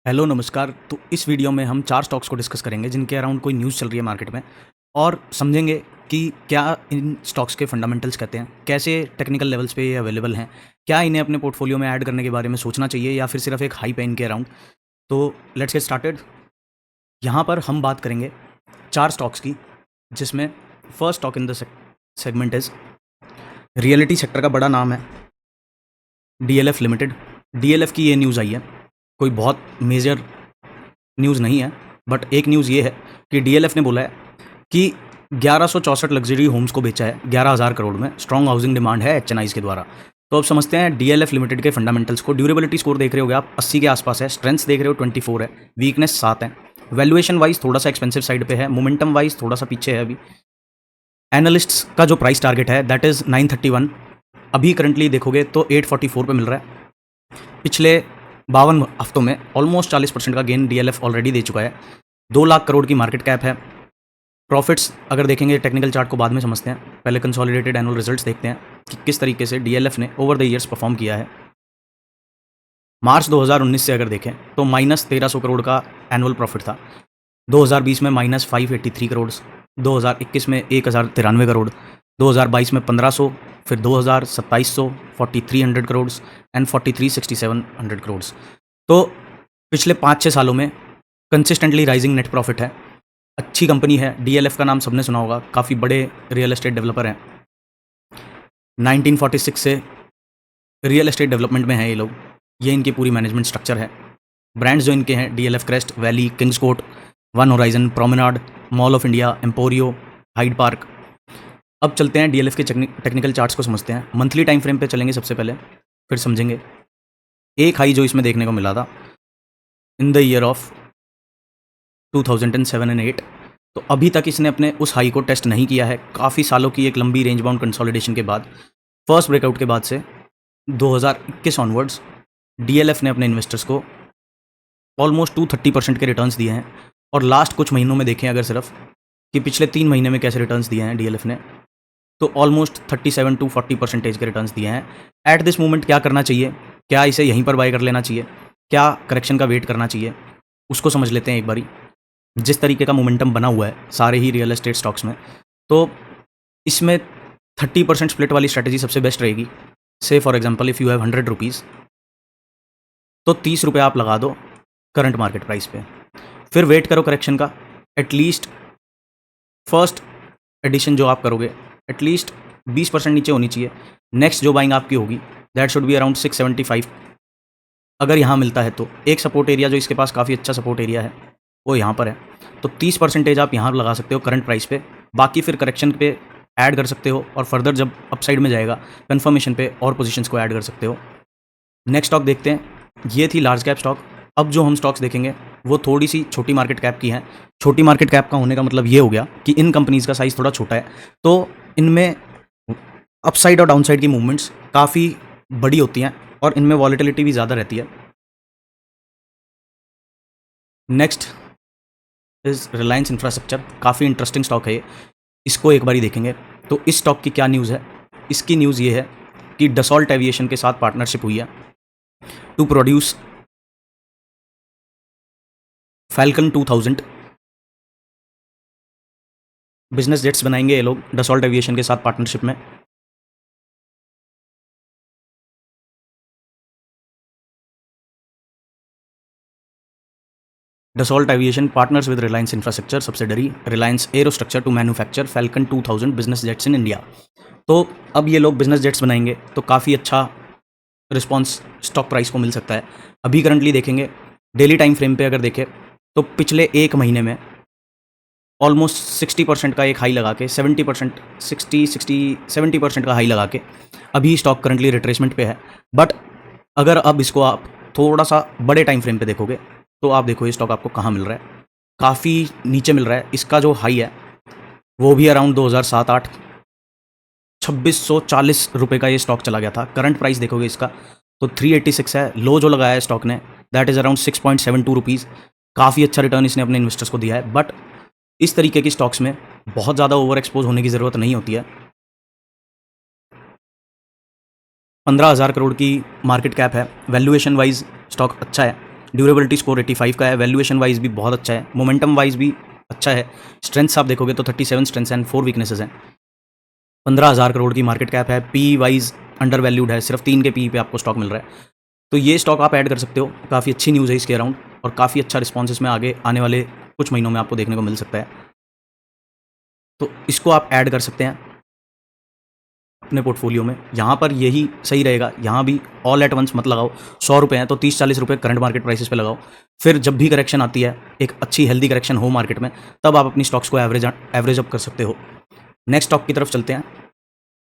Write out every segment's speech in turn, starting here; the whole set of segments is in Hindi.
हेलो नमस्कार। तो इस वीडियो में हम 4 स्टॉक्स को डिस्कस करेंगे जिनके अराउंड कोई न्यूज़ चल रही है मार्केट में, और समझेंगे कि क्या इन स्टॉक्स के फंडामेंटल्स कहते हैं, कैसे टेक्निकल लेवल्स पे ये अवेलेबल हैं, क्या इन्हें अपने पोर्टफोलियो में ऐड करने के बारे में सोचना चाहिए या फिर सिर्फ एक हाई पे इनके अराउंड। तो लेट्स गेट स्टार्टेड। यहाँ पर हम बात करेंगे 4 स्टॉक्स की, जिसमें first stock in the segment is reality sector का बड़ा नाम है डीएलएफ लिमिटेड। डीएलएफ की ये न्यूज़ आई है, कोई बहुत मेजर न्यूज़ नहीं है, बट एक न्यूज़ ये है कि डीएलएफ ने बोला है कि 1164 लग्जरी होम्स को बेचा है 11,000 करोड़ में। स्ट्रॉन्ग हाउसिंग डिमांड है एचएनआईज के द्वारा। तो अब समझते हैं डीएलएफ लिमिटेड के फंडामेंटल्स को। ड्यूरेबिलिटी स्कोर देख रहे होगे आप, 80 के आसपास है। स्ट्रेंथ्स देख रहे हो 24 है। वीकनेस 7 है। वैल्यूएशन वाइज थोड़ा सा एक्सपेंसिव साइड पे है। मोमेंटम वाइज थोड़ा सा पीछे है अभी। एनालिस्ट्स का जो प्राइस टारगेट है दैट इज़ 931। अभी करंटली देखोगे तो 844 पे मिल रहा है। पिछले 52 हफ्तों में ऑलमोस्ट 40% का गेन डीएलएफ ऑलरेडी दे चुका है। 2 लाख करोड़ की मार्केट कैप है। प्रॉफिट्स अगर देखेंगे, टेक्निकल चार्ट को बाद में समझते हैं, पहले कंसोलिडेटेड एनुअल रिजल्ट्स देखते हैं कि किस तरीके से डीएलएफ ने ओवर द ईयर्स परफॉर्म किया है। मार्च 2019 से अगर देखें तो -1300 करोड़ का एनुअल प्रॉफिट था। 2020 में -583 करोड़, 2021 में 1093 करोड़, 2022 में 1500, फिर 2000 2700, 4300 करोड़ एंड 4367 करोड़। तो पिछले 5-6 सालों में कंसिस्टेंटली राइजिंग नेट प्रॉफिट है। अच्छी कंपनी है। डीएलएफ का नाम सबने सुना होगा, काफ़ी बड़े रियल एस्टेट डेवलपर हैं। 1946 से रियल एस्टेट डेवलपमेंट में है ये लोग। ये इनकी पूरी मैनेजमेंट स्ट्रक्चर है। ब्रांड्स जो इनके हैं DLF crest, valley, Kings court, one horizon, promenade, mall of India, Emporio, Hyde Park. अब चलते हैं डीएलएफ के टेक्निकल चार्ट्स को समझते हैं। मंथली टाइम फ्रेम पे चलेंगे सबसे पहले, फिर समझेंगे। एक हाई जो इसमें देखने को मिला था in the year of 2007 and 8, तो अभी तक इसने अपने उस हाई को टेस्ट नहीं किया है। काफ़ी सालों की एक लंबी रेंज बाउंड कंसोलिडेशन के बाद, फर्स्ट ब्रेकआउट के बाद से 2021 ऑनवर्ड्स डीएलएफ ने अपने इन्वेस्टर्स को ऑलमोस्ट 230% के रिटर्न्स दिए हैं। और लास्ट कुछ महीनों में देखें अगर सिर्फ कि पिछले 3 महीने में कैसे रिटर्न्स दिए हैं डीएलएफ ने, तो ऑलमोस्ट 37 to 40% के रिटर्न्स दिए हैं। एट दिस मोमेंट क्या करना चाहिए? क्या इसे यहीं पर बाय कर लेना चाहिए? क्या करेक्शन का वेट करना चाहिए? उसको समझ लेते हैं एक बारी। जिस तरीके का मोमेंटम बना हुआ है सारे ही रियल एस्टेट स्टॉक्स में, तो इसमें 30% स्प्लिट वाली स्ट्रैटेजी सबसे बेस्ट रहेगी। से for example if you have 100 rupees, तो 30 रुपये आप लगा दो करंट मार्केट प्राइस पे, फिर वेट करो करेक्शन का। एटलीस्ट फर्स्ट एडिशन जो आप करोगे एटलीस्ट 20% नीचे होनी चाहिए। नेक्स्ट जो बाइंग आपकी होगी दैट शुड बी अराउंड 675। अगर यहाँ मिलता है तो एक सपोर्ट एरिया जो इसके पास काफ़ी अच्छा सपोर्ट एरिया है वो यहाँ पर है, तो 30% आप यहाँ लगा सकते हो करंट प्राइस पे। बाकी फिर करेक्शन पे ऐड कर सकते हो, और फर्दर जब अपसाइड में जाएगा कंफर्मेशन पे और पोजीशंस को ऐड कर सकते हो। नेक्स्ट स्टॉक देखते हैं। ये थी लार्ज कैप स्टॉक। अब जो हम स्टॉक्स देखेंगे वो थोड़ी सी छोटी मार्केट कैप की हैं। छोटी मार्केट कैप का होने का मतलब ये हो गया कि इन कंपनीज़ का साइज़ थोड़ा छोटा है, तो इनमें अपसाइड और डाउनसाइड की मूवमेंट्स काफ़ी बड़ी होती हैं और इनमें वॉलेटिलिटी भी ज़्यादा रहती है। Next is Reliance infrastructure. काफ़ी इंटरेस्टिंग स्टॉक है ये, इसको एक बारी देखेंगे। तो इस स्टॉक की क्या न्यूज़ है? इसकी न्यूज़ ये है कि डसॉल्ट एविएशन के साथ पार्टनरशिप हुई है to produce Falcon 2000 business jets बनाएंगे ये लोग डसॉल्ट एविएशन के साथ पार्टनरशिप में। Dassault Aviation partners with Reliance infrastructure subsidiary Reliance aerostructure to manufacture Falcon 2000 business jets in India. तो अब ये लोग बिजनेस जेट्स बनाएंगे तो काफ़ी अच्छा रिस्पॉन्स स्टॉक प्राइस को मिल सकता है। अभी करंटली देखेंगे डेली टाइम फ्रेम पे अगर देखें तो पिछले एक महीने में ऑलमोस्ट 60% का एक हाई लगा के 70% 70% का हाई लगा के अभी स्टॉक करंटली रिट्रेसमेंट पे है। बट अगर अब इसको आप थोड़ा सा बड़े टाइम फ्रेम पे देखोगे तो आप देखो ये स्टॉक आपको कहाँ मिल रहा है, काफ़ी नीचे मिल रहा है। इसका जो हाई है वो भी अराउंड 2007-8 2640 रुपये का ये स्टॉक चला गया था। करंट प्राइस देखोगे इसका तो 386 है। लो जो लगाया है स्टॉक ने दैट इज़ अराउंड 6.72 रुपीज़। काफ़ी अच्छा रिटर्न इसने अपने इन्वेस्टर्स को दिया है। बट इस तरीके की स्टॉक्स में बहुत ज़्यादा ओवर एक्सपोज होने की ज़रूरत नहीं होती है। 15,000 करोड़ की मार्केट कैप है। वैल्यूएशन वाइज स्टॉक अच्छा है। ड्यूरेबिलिटी स्कोर 85 का है, वैल्यूएशन वाइज भी बहुत अच्छा है, मोमेंटम वाइज भी अच्छा है। स्ट्रेंथ्स आप देखोगे तो 37 स्ट्रेंथ्स एंड 4 वीकनेसेस हैं। 15,000 करोड़ की मार्केट कैप है, पी वाइज अंडर वैल्यूड है, सिर्फ 3 के पी पे आपको स्टॉक मिल रहा है। तो ये स्टॉक आप ऐड कर सकते हो, काफ़ी अच्छी न्यूज़ है इसके अराउंड और काफ़ी अच्छा रिस्पॉन्स इसमें आगे आने वाले कुछ महीनों में आपको देखने को मिल सकता है। तो इसको आप ऐड कर सकते हैं अपने पोर्टफोलियो में। यहाँ पर यही सही रहेगा, यहाँ भी ऑल एट वंस मत लगाओ। 100 रुपये हैं तो 30-40 रुपये करंट मार्केट प्राइसेस पे लगाओ। फिर जब भी करेक्शन आती है, एक अच्छी हेल्दी करेक्शन हो मार्केट में, तब आप अपनी स्टॉक्स को एवरेज अप कर सकते हो। नेक्स्ट स्टॉक की तरफ चलते हैं।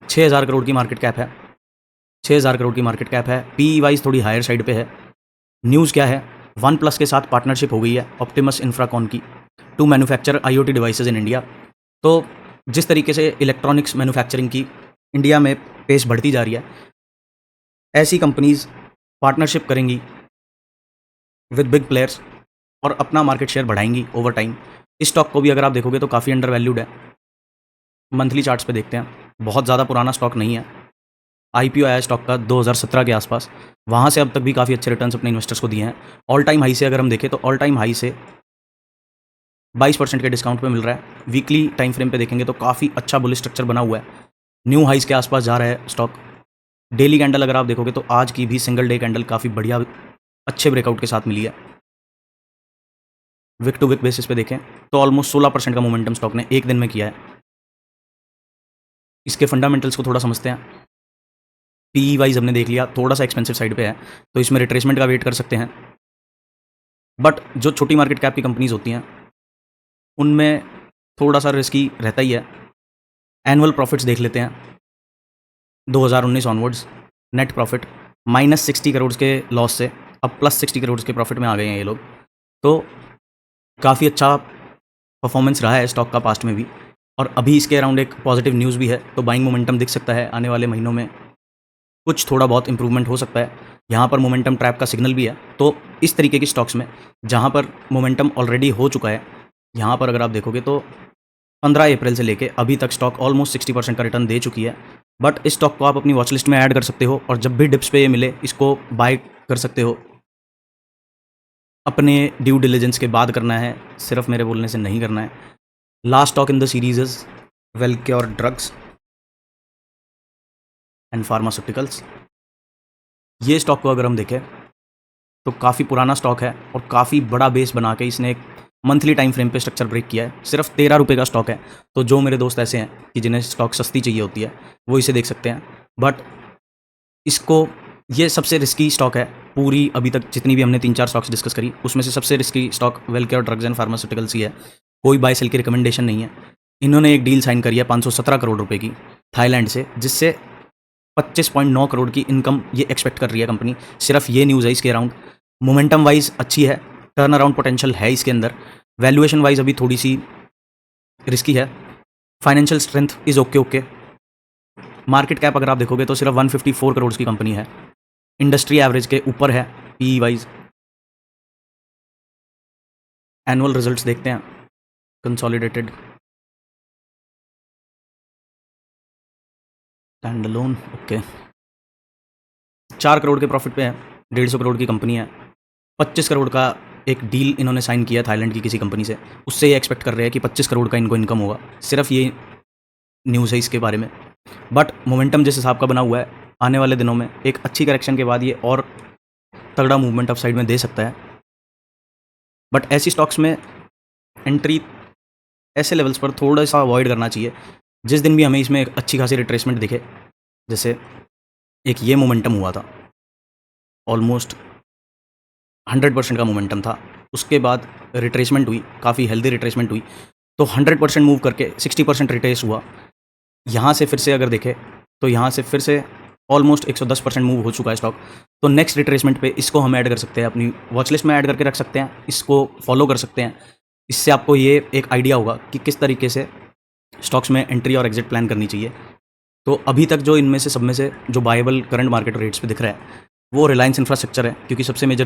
6,000 करोड़ की मार्केट कैप है, 6,000 करोड़ की मार्केट कैप है, पी वाइज थोड़ी हायर साइड पे है। न्यूज़ क्या है, वन प्लस के साथ पार्टनरशिप हो गई है ऑप्टिमस इंफ्राकॉन की to manufacture IoT devices in India. तो जिस तरीके से इलेक्ट्रॉनिक्स मैन्युफैक्चरिंग की इंडिया में पेस बढ़ती जा रही है, ऐसी कंपनीज पार्टनरशिप करेंगी विद बिग प्लेयर्स और अपना मार्केट शेयर बढ़ाएंगी ओवर टाइम। इस स्टॉक को भी अगर आप देखोगे तो काफ़ी अंडर वैल्यूड है। मंथली चार्ट्स पे देखते हैं, बहुत ज़्यादा पुराना स्टॉक नहीं है। IPO आया स्टॉक का 2017 के आसपास, वहाँ से अब तक भी काफ़ी अच्छे रिटर्न्स अपने इन्वेस्टर्स को दिए हैं। ऑल टाइम हाई से अगर हम देखें तो ऑल टाइम हाई से 22% के डिस्काउंट पे मिल रहा है। वीकली टाइम फ्रेम पे देखेंगे तो काफ़ी अच्छा बुलिश स्ट्रक्चर बना हुआ है, न्यू हाइस के आसपास जा रहा है स्टॉक। डेली कैंडल अगर आप देखोगे तो आज की भी सिंगल डे कैंडल काफ़ी बढ़िया अच्छे ब्रेकआउट के साथ मिली है। विक टू विक बेसिस पे देखें तो ऑलमोस्ट 16% का मोमेंटम स्टॉक ने एक दिन में किया है। इसके फंडामेंटल्स को थोड़ा समझते हैं। PE वाइज हमने देख लिया, थोड़ा सा एक्सपेंसिव साइड पे है, तो इसमें रिट्रेसमेंट का वेट कर सकते हैं। बट जो छोटी मार्केट कैप की कंपनीज होती हैं उनमें थोड़ा सा रिस्की रहता ही है। एनुअल प्रॉफिट्स देख लेते हैं 2019 ऑनवर्ड्स, नेट प्रॉफिट -60 करोड़ के लॉस से अब +60 करोड़ के प्रॉफिट में आ गए हैं ये लोग। तो काफ़ी अच्छा परफॉर्मेंस रहा है स्टॉक का पास्ट में भी, और अभी इसके अराउंड एक पॉजिटिव न्यूज़ भी है, तो बाइंग मोमेंटम दिख सकता है आने वाले महीनों में, कुछ थोड़ा बहुत इंप्रूवमेंट हो सकता है। यहाँ पर मोमेंटम ट्रैप का सिग्नल भी है। तो इस तरीके की स्टॉक्स में जहाँ पर मोमेंटम ऑलरेडी हो चुका है, यहाँ पर अगर आप देखोगे तो 15 अप्रैल से लेके अभी तक स्टॉक ऑलमोस्ट 60% का रिटर्न दे चुकी है। बट इस स्टॉक को आप अपनी वॉच लिस्ट में ऐड कर सकते हो और जब भी डिप्स पे ये मिले इसको बाय कर सकते हो। अपने ड्यू डिलिजेंस के बाद करना है, सिर्फ मेरे बोलने से नहीं करना है। Last stock in the series is Welcure drugs and pharmaceuticals. ये स्टॉक को अगर हम देखें तो काफ़ी पुराना स्टॉक है और काफ़ी बड़ा बेस बना के इसने एक मंथली टाइम फ्रेम पे स्ट्रक्चर ब्रेक किया है। सिर्फ 13 रुपये का स्टॉक है। तो जो मेरे दोस्त ऐसे हैं कि जिन्हें स्टॉक सस्ती चाहिए होती है वो इसे देख सकते हैं। बट इसको, ये सबसे रिस्की स्टॉक है पूरी अभी तक जितनी भी हमने 3-4 स्टॉक्स डिस्कस करी, उसमें से सबसे risky stock Welcure drugs and pharmaceuticals ही है। कोई बाय सेल की रिकमेंडेशन नहीं है। इन्होंने एक डील साइन करी है 517 करोड़ रुपए की थाईलैंड से, जिससे 25.9 करोड़ की इनकम ये एक्सपेक्ट कर रही है कंपनी। सिर्फ ये न्यूज़ है इसके अराउंड। मोमेंटम वाइज अच्छी है, टर्न अराउंड पोटेंशियल है इसके अंदर। वैल्यूएशन वाइज अभी थोड़ी सी रिस्की है। Financial strength is okay. Market cap अगर आप देखोगे तो सिर्फ 154 करोड़ की कंपनी है, इंडस्ट्री एवरेज के ऊपर है PE वाइज। एनुअल रिजल्ट्स देखते हैं कंसोलिडेटेड, स्टैंडअलोन, ओके। 4 करोड़ के प्रॉफिट पे है, 150 करोड़ की कंपनी है। 25 करोड़ का एक डील इन्होंने साइन किया थाईलैंड की किसी कंपनी से, उससे ये एक्सपेक्ट कर रहे हैं कि 25 करोड़ का इनको इनकम होगा। सिर्फ ये न्यूज़ है इसके बारे में। बट मोमेंटम जिस हिसाब का बना हुआ है, आने वाले दिनों में एक अच्छी करेक्शन के बाद ये और तगड़ा मूवमेंट अप साइड में दे सकता है। बट ऐसी स्टॉक्स में एंट्री ऐसे लेवल्स पर थोड़ा सा अवॉइड करना चाहिए जिस दिन भी हमें इसमें एक अच्छी खासी रिट्रेसमेंट दिखे। जैसे एक ये मोमेंटम हुआ था, ऑलमोस्ट 100% का मोमेंटम था, उसके बाद रिट्रेसमेंट हुई, काफ़ी हेल्दी रिट्रेसमेंट हुई, तो 100% मूव करके 60% रिट्रेस हुआ। यहाँ से फिर से अगर देखें तो यहाँ से फिर से ऑलमोस्ट 110% मूव हो चुका है स्टॉक। तो नेक्स्ट रिट्रेसमेंट पे इसको हम ऐड कर सकते हैं, अपनी वॉच लिस्ट में ऐड करके रख सकते हैं, इसको फॉलो कर सकते हैं। इससे आपको ये एक आइडिया होगा कि किस तरीके से स्टॉक्स में एंट्री और एग्जिट प्लान करनी चाहिए। तो अभी तक जो इनमें से सब में से जो बायबल करंट मार्केट रेट्स पे दिख रहा है वो रिलायंस इंफ्रास्ट्रक्चर है, क्योंकि सबसे मेजर